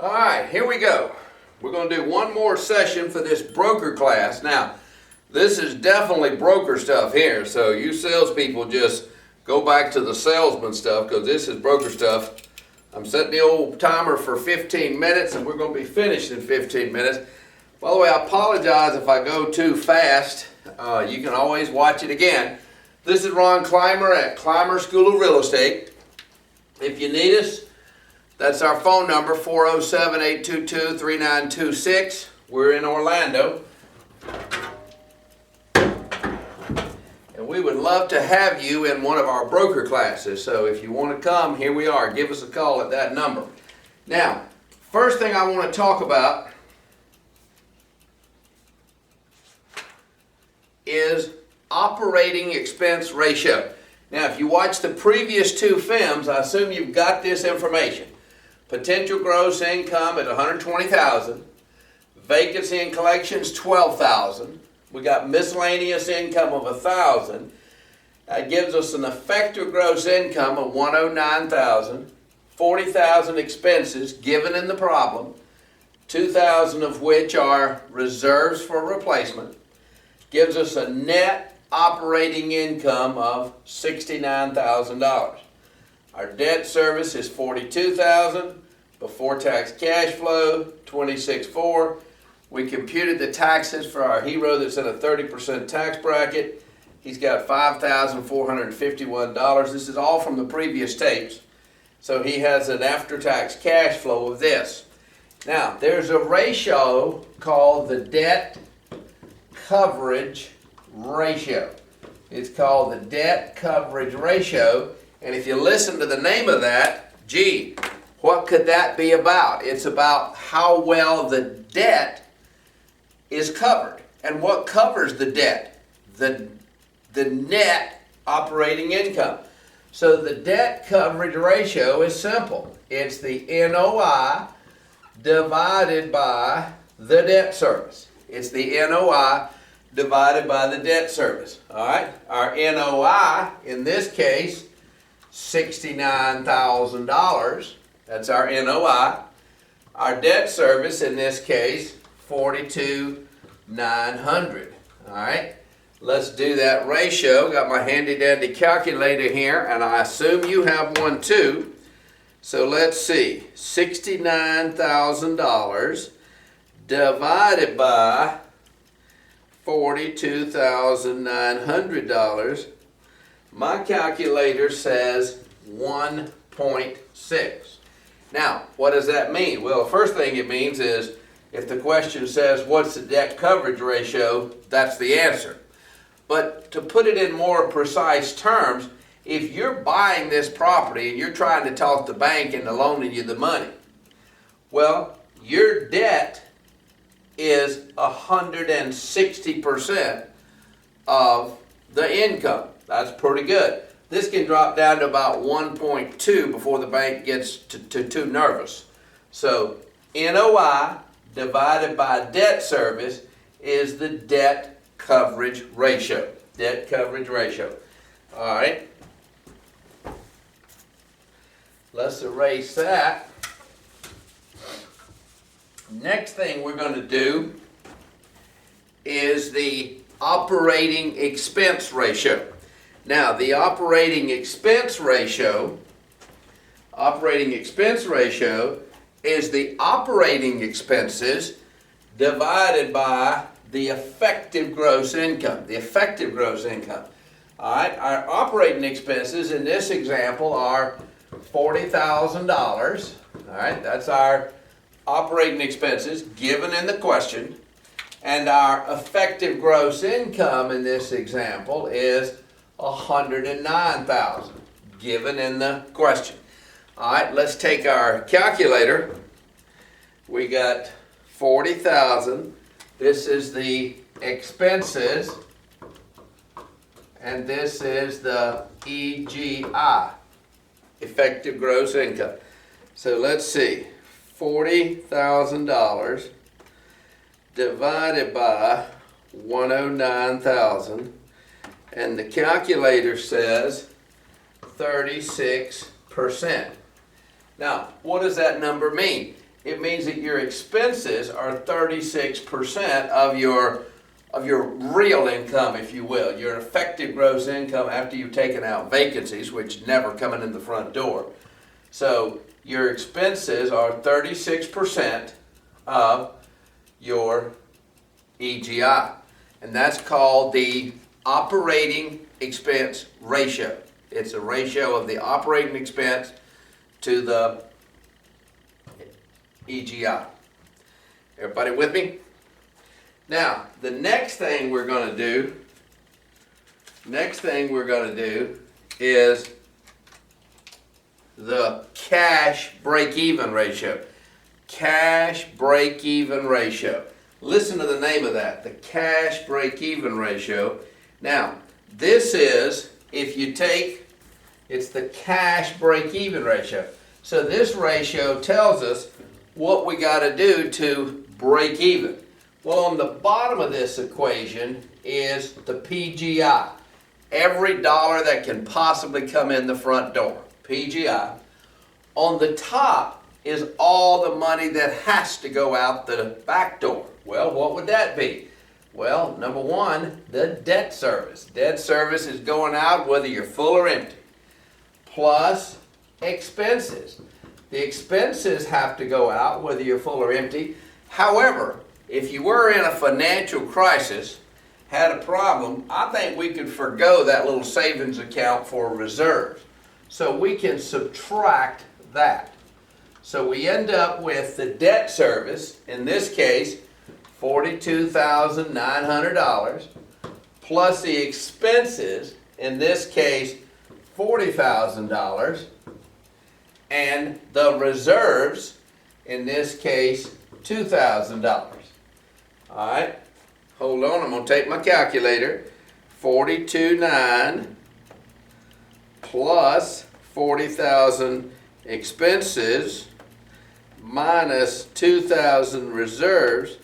All right, here we go. We're going to do one more session for this broker class. Now, this is definitely broker stuff here, so you salespeople just go back to the salesman stuff because this is broker stuff. I'm setting the old timer for 15 minutes and we're going to be finished in 15 minutes. By the way, I apologize if I go too fast. You can always watch it again. This is Ron Climer at Climer School of Real Estate. If you need us, that's our phone number, 407-822-3926. We're in Orlando. And we would love to have you in one of our broker classes. So if you want to come, here we are. Give us a call at that number. Now, first thing I want to talk about is operating expense ratio. Now, if you watch the previous two films, I assume you've got this information. Potential gross income at $120,000, vacancy and collections $12,000. We got miscellaneous income of $1,000. That gives us an effective gross income of $109,000, $40,000 expenses given in the problem, $2,000 of which are reserves for replacement. Gives us a net operating income of $69,000. Our debt service is $42,000. Before tax cash flow, $26,400. We computed the taxes for our hero that's in a 30% tax bracket. He's got $5,451. This is all from the previous tapes. So he has an after-tax cash flow of this. Now, there's a ratio called the debt coverage ratio. It's called the debt coverage ratio. And if you listen to the name of that, gee, what could that be about? It's about how well the debt is covered. And what covers the debt? The net operating income. So the debt coverage ratio is simple. It's the NOI divided by the debt service. It's the NOI divided by the debt service. All right? Our NOI, in this case, $69,000. That's our NOI. Our debt service, in this case, $42,900. All right? Let's do that ratio. Got my handy dandy calculator here, and I assume you have one too. So let's see. $69,000 divided by $42,900. My calculator says 1.6. Now, what does that mean? Well, the first thing it means is if the question says what's the debt coverage ratio, that's the answer. But to put it in more precise terms, if you're buying this property and you're trying to talk the bank into loaning you the money, well, your debt is 160% of the income. That's pretty good. This can drop down to about 1.2 before the bank gets too nervous. So NOI divided by debt service is the debt coverage ratio. Debt coverage ratio. All right. Let's erase that. Next thing we're going to do is the operating expense ratio. Now, the operating expense ratio is the operating expenses divided by the effective gross income. The effective gross income. All right, our operating expenses in this example are $40,000. All right, that's our operating expenses given in the question. And our effective gross income in this example is $109,000 given in the question. All right, let's take our calculator. We got 40,000. This is the expenses, and this is the EGI, effective gross income. So let's see, $40,000 divided by 109,000, and the calculator says 36%. Now, what does that number mean? it means that your expenses are 36% of your real income, if you will, your effective gross income after you've taken out vacancies, which never coming in the front door. So your expenses are 36% of your EGI, and that's called the operating expense ratio. It's a ratio of the operating expense to the EGI. Everybody with me? Now, the next thing we're going to do is the cash break-even ratio. Cash break-even ratio. Listen to the name of that, the cash break-even ratio. Now, this is, if you take, it's the cash break-even ratio. So this ratio tells us what we got to do to break even. Well, on the bottom of this equation is the PGI. Every dollar that can possibly come in the front door, PGI. On the top is all the money that has to go out the back door. Well, what would that be? Well, number one, the debt service. Debt service is going out whether you're full or empty. Plus expenses. The expenses have to go out whether you're full or empty. However, if you were in a financial crisis, had a problem, I think we could forgo that little savings account for reserves. So we can subtract that. So we end up with the debt service, in this case, $42,900, plus the expenses, in this case, $40,000, and the reserves, in this case, $2,000. All right, hold on, I'm going to take my calculator. 42,900 plus 40,000 expenses minus 2,000 reserves,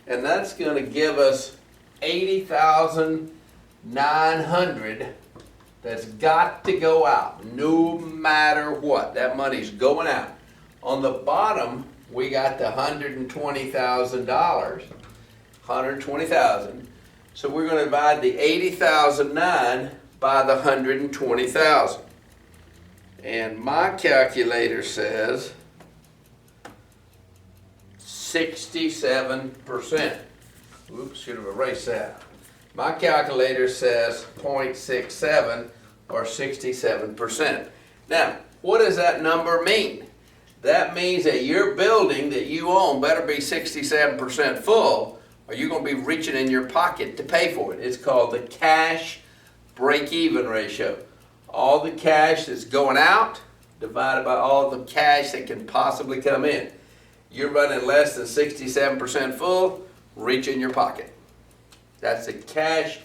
and that's going to give us 80,900 that's got to go out no matter what. That money's going out. On the bottom, we got the $120,000. 120,000. So we're going to divide the 80,009 by the 120,000. And my calculator says 67%. Oops, should have erased that. My calculator says 0.67 or 67%. Now, what does that number mean? That means that your building that you own better be 67% full, or you're going to be reaching in your pocket to pay for it. It's called the cash break-even ratio. All the cash that's going out divided by all the cash that can possibly come in. You're running less than 67% full, reach in your pocket. That's the cash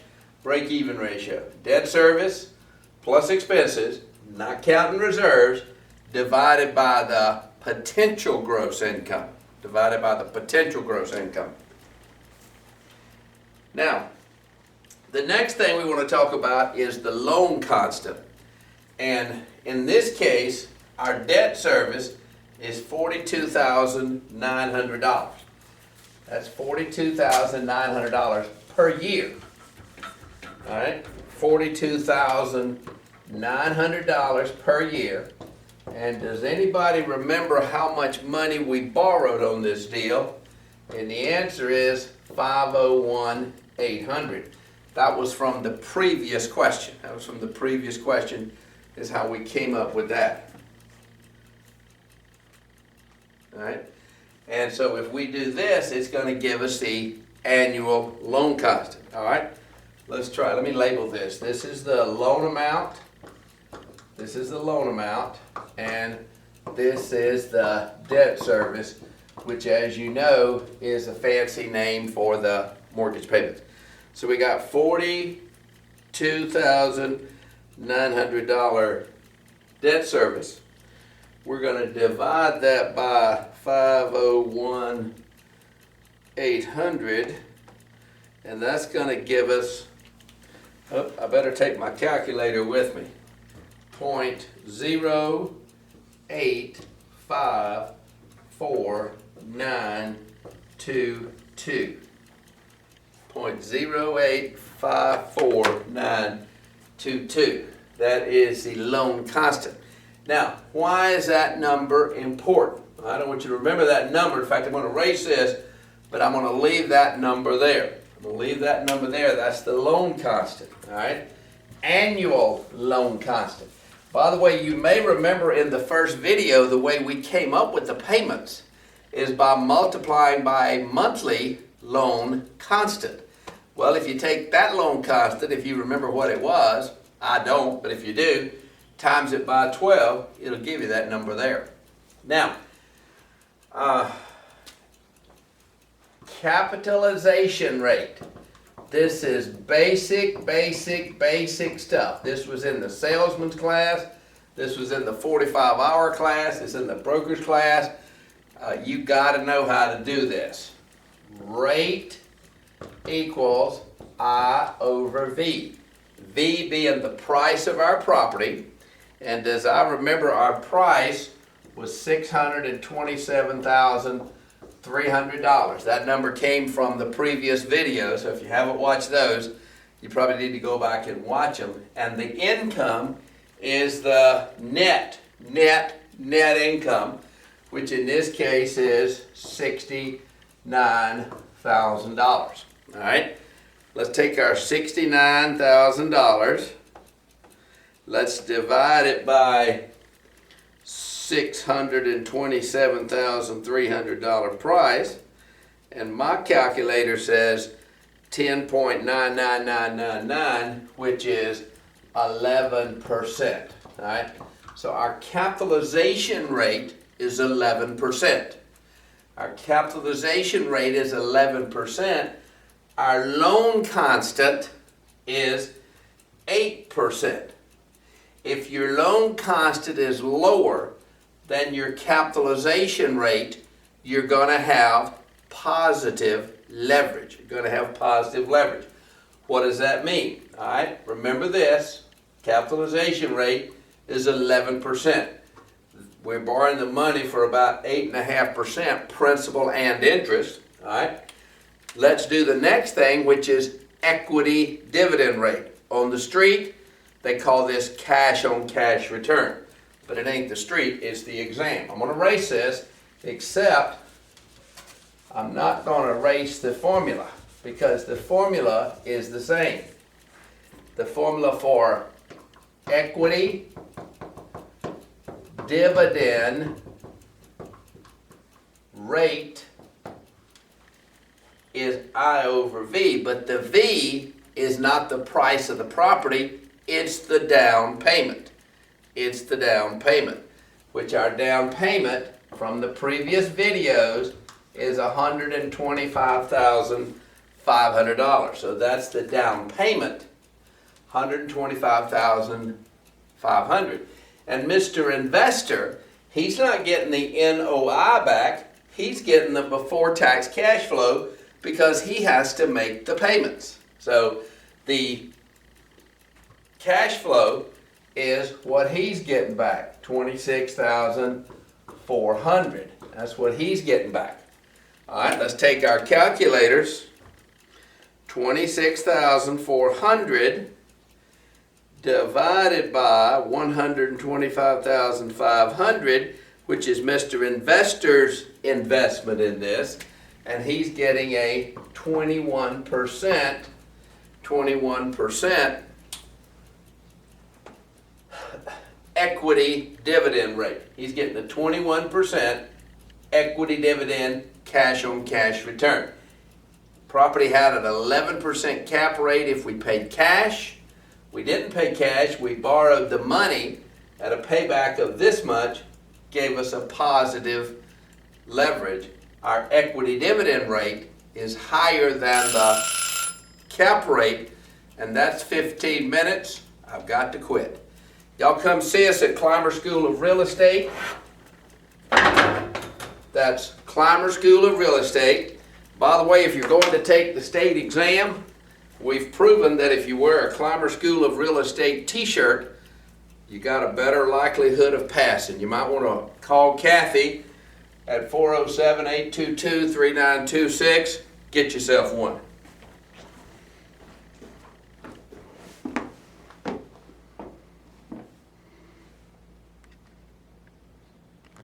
break-even ratio. Debt service plus expenses, not counting reserves, divided by the potential gross income. Divided by the potential gross income. Now, the next thing we want to talk about is the loan constant. And in this case, our debt service is $42,900. That's $42,900 per year. All right, $42,900 per year. And does anybody remember how much money we borrowed on this deal? And the answer is $501,800. That was from the previous question. Is how we came up with that. All right? And so if we do this, it's going to give us the annual loan constant. All right? Let's try. Let me label this. This is the loan amount. This is the loan amount. And this is the debt service, which, as you know, is a fancy name for the mortgage payments. So we got $42,900 debt service. We're going to divide that by 501,800, and that's going to give us, I better take my calculator with me, 0.0854 922. 0.0854922. That is the loan constant. Now, why is that number important? I don't want you to remember that number. In fact, I'm going to erase this, but I'm going to leave that number there. I'm going to leave that number there. That's the loan constant, all right? Annual loan constant. By the way, you may remember in the first video, the way we came up with the payments is by multiplying by a monthly loan constant. Well, if you take that loan constant, if you remember what it was, I don't, but if you do, times it by 12, it'll give you that number there. Now, capitalization rate. This is basic stuff. This was in the salesman's class. This was in the 45-hour class. This is in the broker's class. You got to know how to do this. Rate equals I over V. V being the price of our property. And as I remember, our price was $627,300. That number came from the previous video, so if you haven't watched those, you probably need to go back and watch them. And the income is the net income, which in this case is $69,000. All right, let's take our $69,000. Let's divide it by $627,300 price, and my calculator says 10.99999, which is 11%. All right, so our capitalization rate is 11%. Our capitalization rate is 11%. Our loan constant is 8%. If your loan constant is lower than your capitalization rate, you're going to have positive leverage. You're going to have positive leverage. What does that mean? All right, remember this. Capitalization rate is 11%. We're borrowing the money for about 8.5% principal and interest. All right, let's do the next thing, which is equity dividend rate. On the street, they call this cash on cash return. But it ain't the street, it's the exam. I'm going to erase this, except I'm not going to erase the formula, because the formula is the same. The formula for equity dividend rate is I over V, but the V is not the price of the property, it's the down payment. It's the down payment, which our down payment from the previous videos is $125,500. So that's the down payment, $125,500. And Mr. Investor, he's not getting the NOI back, he's getting the before tax cash flow because he has to make the payments. So the cash flow is what he's getting back, $26,400. That's what he's getting back. All right, let's take our calculators. 26,400 divided by 125,500, which is Mr. Investor's investment in this, and he's getting a 21% equity dividend rate. He's getting a 21% equity dividend cash on cash return. Property had an 11% cap rate if we paid cash. We didn't pay cash, we borrowed the money at a payback of this much, gave us a positive leverage. Our equity dividend rate is higher than the cap rate, and that's 15 minutes. I've got to quit. Y'all come see us at Climer School of Real Estate. That's Climer School of Real Estate. By the way, if you're going to take the state exam, we've proven that if you wear a Climer School of Real Estate t-shirt, you got a better likelihood of passing. You might want to call Kathy at 407-822-3926. Get yourself one.